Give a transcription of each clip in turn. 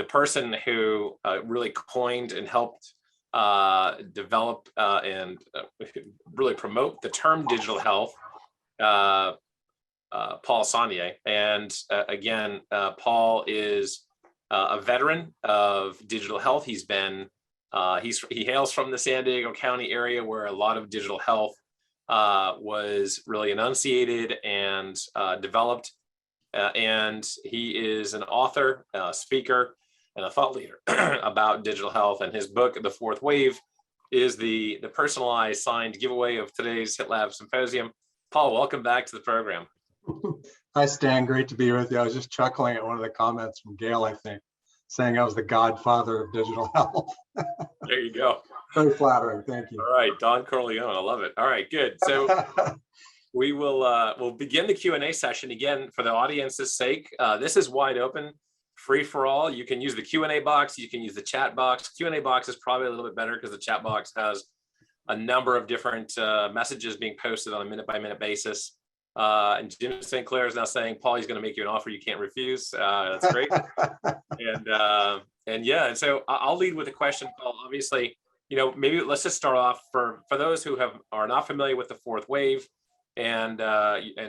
person who really coined and helped develop and really promote the term digital health, Paul Sonnier. And again, Paul is a veteran of digital health. He hails from the San Diego County area, where a lot of digital health was really enunciated and developed. And he is an author, speaker, and a thought leader about digital health. And his book, The Fourth Wave, is the personalized signed giveaway of today's HITLAB Symposium. Paul, welcome back to the program. Hi, Stan. Great to be with you. I was just chuckling at one of the comments from Gail, I think, saying I was the godfather of digital health. There you go. Very flattering. Thank you. All right, Don Corleone. I love it. All right, good. So we will we'll begin the Q&A session again for the audience's sake. This is wide open, free for all. You can use the Q&A box. You can use the chat box. Q&A box is probably a little bit better because the chat box has a number of different messages being posted on a minute-by-minute basis. And Jim St. Clair is now saying, Paul, he's going to make you an offer you can't refuse. That's great. And yeah, and so I'll lead with a question, Paul. Obviously, maybe let's just start off for those who are not familiar with the fourth wave and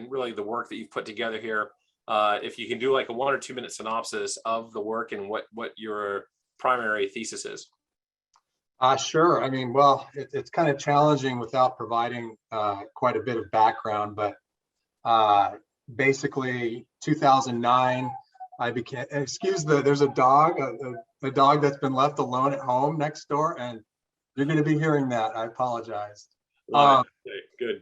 really the work that you've put together here. If you can do like a 1 or 2 minute synopsis of the work and what your primary thesis is. Sure. I mean, well, it's kind of challenging without providing quite a bit of background, but basically 2009, I became, there's a dog that's been left alone at home next door, and you're going to be hearing that. I apologize. Good.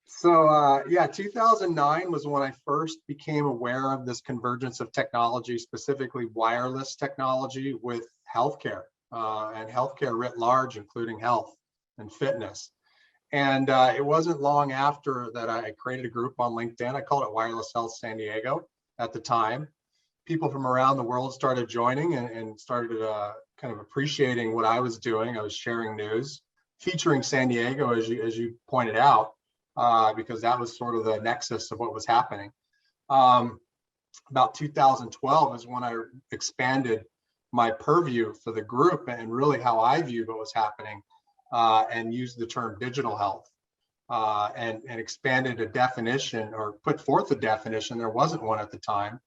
So yeah, 2009 was when I first became aware of this convergence of technology, specifically wireless technology with healthcare and healthcare writ large, including health and fitness. And it wasn't long after that I created a group on LinkedIn. I called it Wireless Health San Diego at the time. People from around the world started joining and started kind of appreciating what I was doing. I was sharing news featuring San Diego, as you pointed out, because that was sort of the nexus of what was happening. About 2012 is when I expanded my purview for the group and really how I viewed what was happening. And used the term digital health and expanded a definition, or put forth a definition. There wasn't one at the time.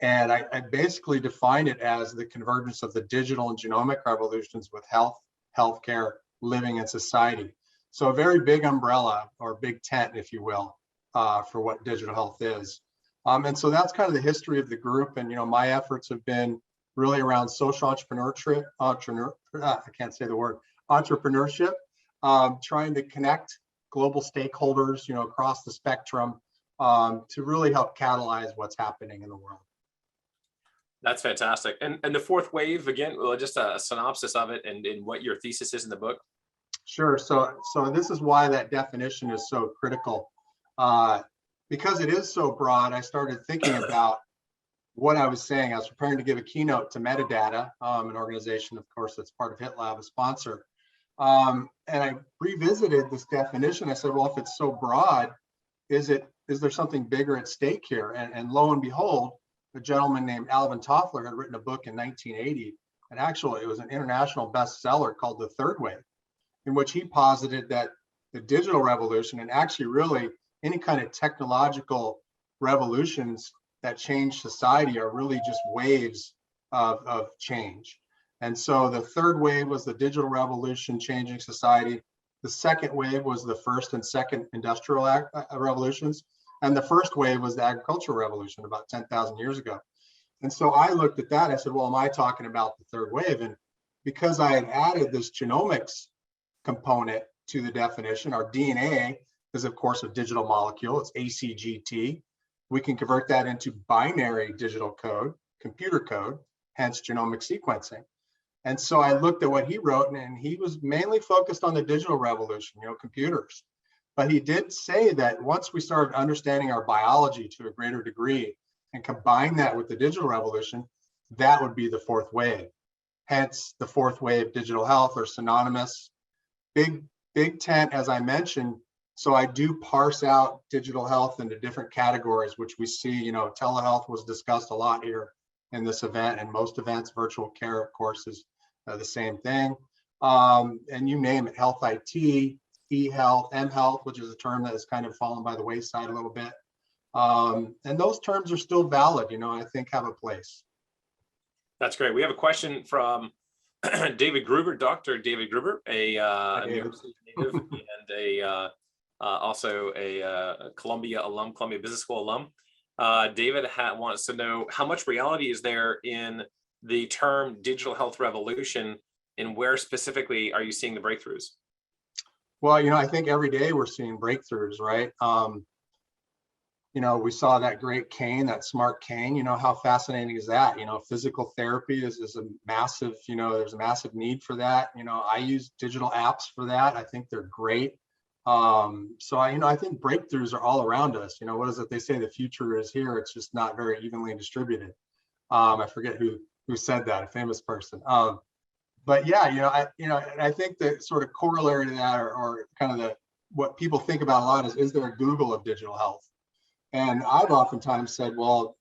And I basically defined it as the convergence of the digital and genomic revolutions with health, healthcare, living, and society. So a very big umbrella, or big tent, if you will, for what digital health is. And so that's kind of the history of the group. And, my efforts have been really around social entrepreneurship, entrepreneurship, trying to connect global stakeholders, across the spectrum, to really help catalyze what's happening in the world. That's fantastic. And the fourth wave, again, just a synopsis of it and what your thesis is in the book. Sure. So this is why that definition is so critical. Because it is so broad, I started thinking about what I was saying. I was preparing to give a keynote to Metadata, an organization, of course, that's part of HITLAB, a sponsor. And I revisited this definition. I said, well, if it's so broad, is there something bigger at stake here? And lo and behold, a gentleman named Alvin Toffler had written a book in 1980, and actually it was an international bestseller called The Third Wave, in which he posited that the digital revolution, and actually really any kind of technological revolutions that change society, are really just waves of change. And so the third wave was the digital revolution changing society. The second wave was the first and second industrial revolutions. And the first wave was the agricultural revolution about 10,000 years ago. And so I looked at that. I said, well, am I talking about the third wave? And because I had added this genomics component to the definition, our DNA is, of course, a digital molecule. It's ACGT. We can convert that into binary digital code, computer code, hence genomic sequencing. And so I looked at what he wrote, and he was mainly focused on the digital revolution, computers. But he did say that once we started understanding our biology to a greater degree and combine that with the digital revolution, that would be the fourth wave. Hence the fourth wave digital health, or synonymous. Big tent, as I mentioned. So I do parse out digital health into different categories, which we see, telehealth was discussed a lot here in this event and most events. Virtual care, of course, is the same thing. And you name it, health IT, e-health, m-health, which is a term that has kind of fallen by the wayside a little bit. And those terms are still valid, I think have a place. That's great. We have a question from David Gruber, Dr. David Gruber, a New York City native and also a Columbia alum, Columbia Business School alum. David wants to know, how much reality is there in the term digital health revolution, and where specifically are you seeing the breakthroughs? Well, I think every day we're seeing breakthroughs, right? We saw that great cane, that smart cane. How fascinating is that? Physical therapy is a massive, there's a massive need for that. I use digital apps for that. I think they're great. So I think breakthroughs are all around us. What is it they say? The future is here. It's just not very evenly distributed. I forget who said that, a famous person. But yeah, I think the sort of corollary to that, or kind of what people think about a lot is there a Google of digital health? And I've oftentimes said, well,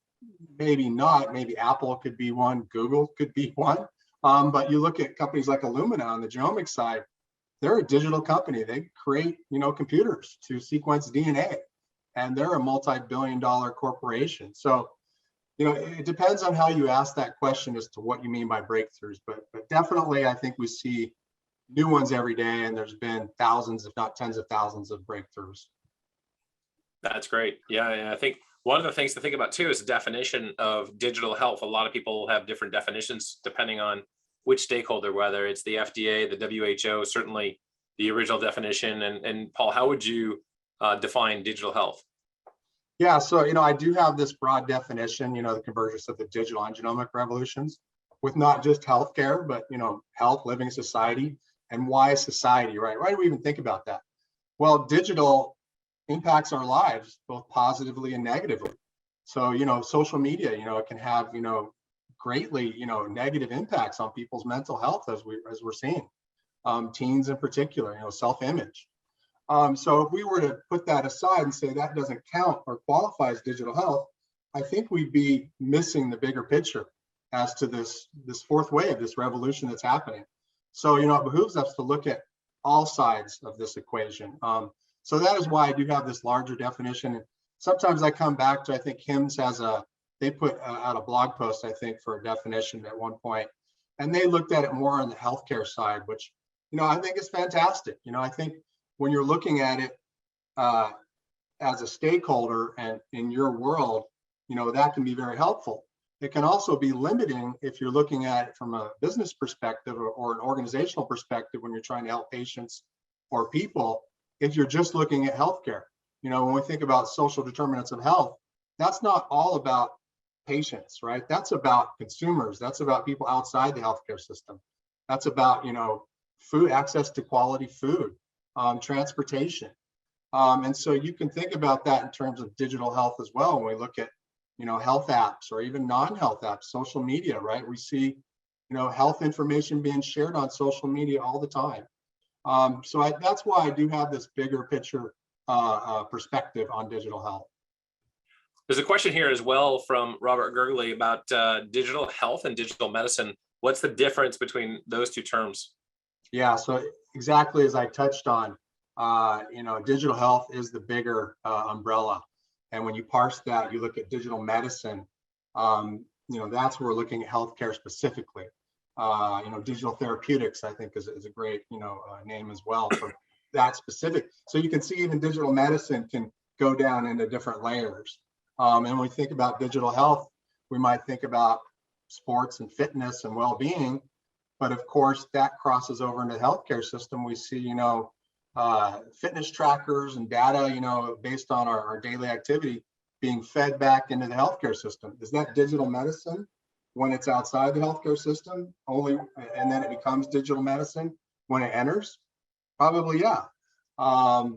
maybe not. Maybe Apple could be one, Google could be one. But you look at companies like Illumina on the genomic side, they're a digital company. They create, computers to sequence DNA, and they're a multi-billion-dollar corporation. So, it depends on how you ask that question as to what you mean by breakthroughs. But definitely, I think we see new ones every day, and there's been thousands, if not tens of thousands, of breakthroughs. That's great. Yeah, I think one of the things to think about too is the definition of digital health. A lot of people have different definitions depending on which stakeholder, whether it's the FDA, the WHO, certainly the original definition. And Paul, how would you define digital health? Yeah, so I do have this broad definition, the convergence of the digital and genomic revolutions, with not just healthcare, but health, living society, and why society, right? Why do we even think about that? Well, digital impacts our lives both positively and negatively. So social media, it can have greatly negative impacts on people's mental health, as we're seeing, teens in particular, self-image. So if we were to put that aside and say that doesn't count or qualify as digital health, I think we'd be missing the bigger picture as to this fourth wave, this revolution that's happening. So it behooves us to look at all sides of this equation. So that is why I do have this larger definition. And sometimes I come back to, I think HIMSS they put out a blog post, I think, for a definition at one point, and they looked at it more on the healthcare side, which, I think is fantastic. I think when you're looking at it as a stakeholder and in your world, that can be very helpful. It can also be limiting if you're looking at it from a business perspective or an organizational perspective when you're trying to help patients or people. If you're just looking at healthcare, when we think about social determinants of health, that's not all about patients, right? That's about consumers. That's about people outside the healthcare system. That's about, food, access to quality food, transportation. And so you can think about that in terms of digital health as well. When we look at, health apps or even non-health apps, social media, right? We see, health information being shared on social media all the time. So that's why I do have this bigger picture perspective on digital health. There's a question here as well from Robert Gergley about digital health and digital medicine. What's the difference between those two terms? Yeah, so exactly as I touched on, digital health is the bigger umbrella. And when you parse that, you look at digital medicine, that's where we're looking at healthcare specifically. Digital therapeutics, I think, is a great, name as well for that specific. So you can see even digital medicine can go down into different layers. And when we think about digital health, we might think about sports and fitness and well-being, but of course that crosses over into the healthcare system. We see, fitness trackers and data, based on our daily activity being fed back into the healthcare system. Is that digital medicine when it's outside the healthcare system only, and then it becomes digital medicine when it enters? Probably, yeah,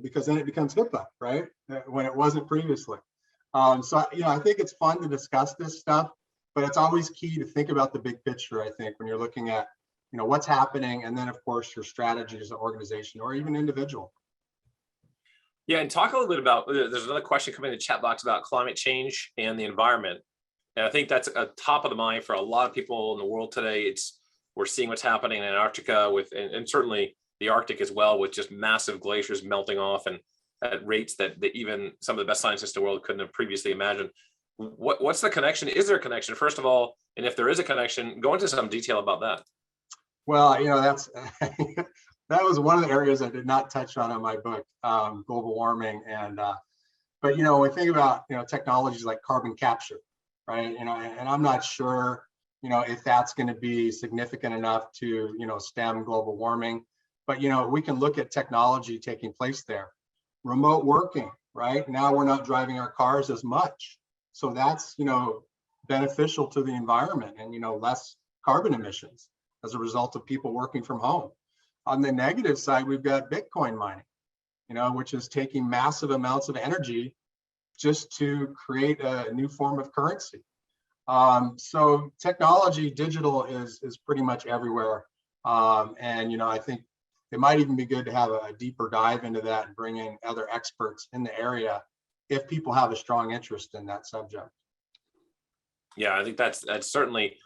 because then it becomes HIPAA, right? When it wasn't previously. So, I think it's fun to discuss this stuff, but it's always key to think about the big picture, I think, when you're looking at, what's happening, and then, of course, your strategy as an organization or even individual. Yeah, and talk a little bit about, there's another question coming in the chat box about climate change and the environment. And I think that's a top of the mind for a lot of people in the world today. We're seeing what's happening in Antarctica and certainly the Arctic as well, with just massive glaciers melting off and at rates that even some of the best scientists in the world couldn't have previously imagined. What's the connection? Is there a connection, first of all? And if there is a connection, go into some detail about that. Well, that's that was one of the areas I did not touch on in my book, global warming. And but when we think about technologies like carbon capture, right? And I'm not sure if that's going to be significant enough to stem global warming. But we can look at technology taking place there. Remote working, right? Now we're not driving our cars as much, so that's beneficial to the environment and less carbon emissions as a result of people working from home. On the negative side, we've got Bitcoin mining, which is taking massive amounts of energy just to create a new form of currency. So technology, digital is pretty much everywhere. And I think it might even be good to have a deeper dive into that and bring in other experts in the area if people have a strong interest in that subject. Yeah, I think that certainly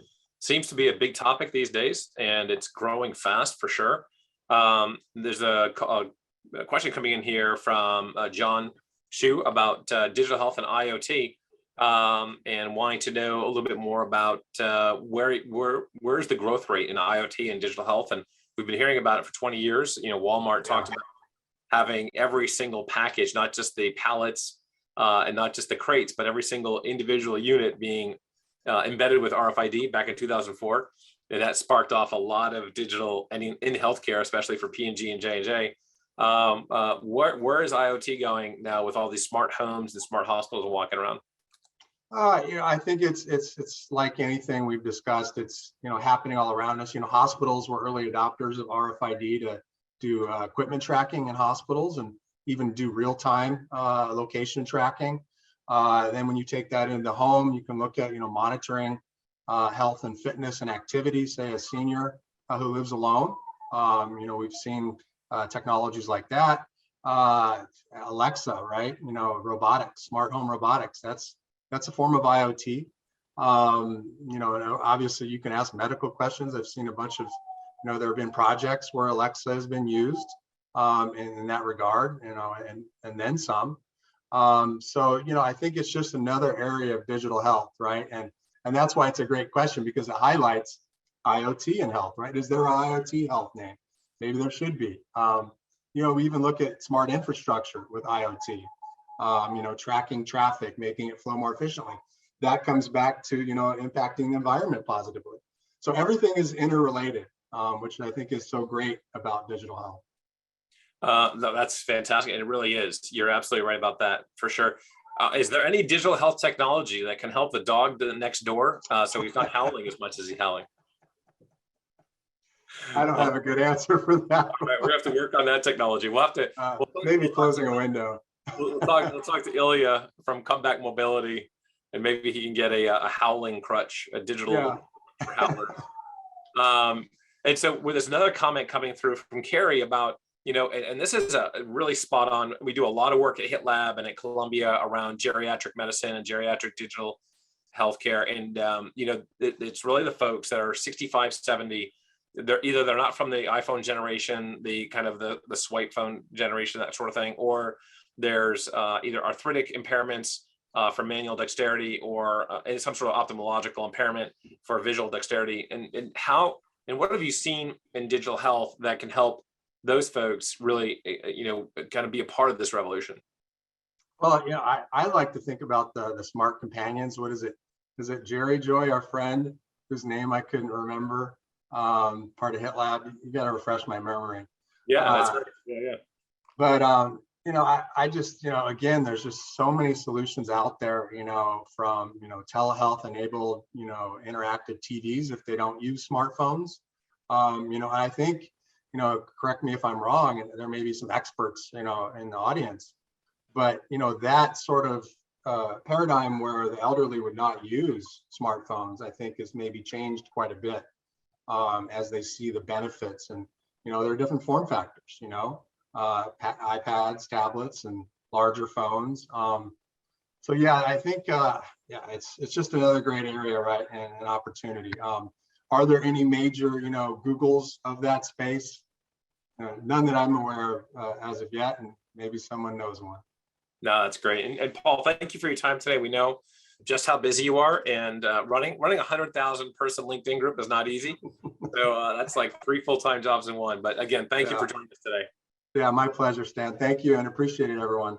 seems to be a big topic these days, and it's growing fast for sure. There's a question coming in here from John Shu about digital health and IoT, and wanting to know a little bit more about where's the growth rate in IoT and digital health. And we've been hearing about it for 20 years. Walmart talked about having every single package, not just the pallets and not just the crates, but every single individual unit being embedded with RFID back in 2004. And that sparked off a lot of digital and in healthcare, especially for P&G and J&J. Where is IoT going now with all these smart homes and smart hospitals walking around? I think it's like anything we've discussed. It's happening all around us. Hospitals were early adopters of RFID to do equipment tracking in hospitals and even do real-time location tracking. Then when you take that into the home, you can look at monitoring health and fitness and activity, say a senior who lives alone. We've seen technologies like that. Alexa, right? Robotics, smart home robotics. That's a form of IoT. Obviously you can ask medical questions. I've seen a bunch of, there have been projects where Alexa has been used in that regard, and then some. So, I think it's just another area of digital health, right? And that's why it's a great question, because it highlights IoT and health, right? Is there an IoT health name? Maybe there should be. We even look at smart infrastructure with IoT. Tracking traffic, making it flow more efficiently. That comes back to, impacting the environment positively. So everything is interrelated, which I think is so great about digital health. No, that's fantastic. And it really is. You're absolutely right about that, for sure. Is there any digital health technology that can help the dog next door so he's not howling as much as he's howling? I don't have a good answer for that. All right, we have to work on that technology. We'll have to maybe closing a window. We'll talk to Ilya from Comeback Mobility, and maybe he can get a howling crutch, a digital howler. And so there's another comment coming through from Carrie about, and this is a really spot on. We do a lot of work at HITLAB and at Columbia around geriatric medicine and geriatric digital healthcare. And, it's really the folks that are 65, 70. They're not from the iPhone generation, the kind of the swipe phone generation, that sort of thing, or there's either arthritic impairments for manual dexterity or some sort of ophthalmological impairment for visual dexterity. And what have you seen in digital health that can help those folks really, kind of be a part of this revolution? Well, I like to think about the smart companions. What is it? Is it Jerry Joy, our friend, whose name I couldn't remember, part of HITLAB? You got to refresh my memory. Yeah, that's right. Yeah. But I just, again, there's just so many solutions out there, from, telehealth enabled, interactive TVs if they don't use smartphones. I think, correct me if I'm wrong, and there may be some experts, in the audience, but, that sort of paradigm where the elderly would not use smartphones, I think has maybe changed quite a bit as they see the benefits. And, there are different form factors, iPads, tablets, and larger phones. So yeah, I think yeah, it's just another great area, right, and an opportunity. Are there any major, Googles of that space? None that I'm aware of as of yet, and maybe someone knows one. No, that's great. And Paul, thank you for your time today. We know just how busy you are, and running 100,000 person LinkedIn group is not easy. So that's like 3 full-time jobs in one. But again, thank you for joining us today. Yeah, my pleasure, Stan. Thank you and appreciate it, everyone.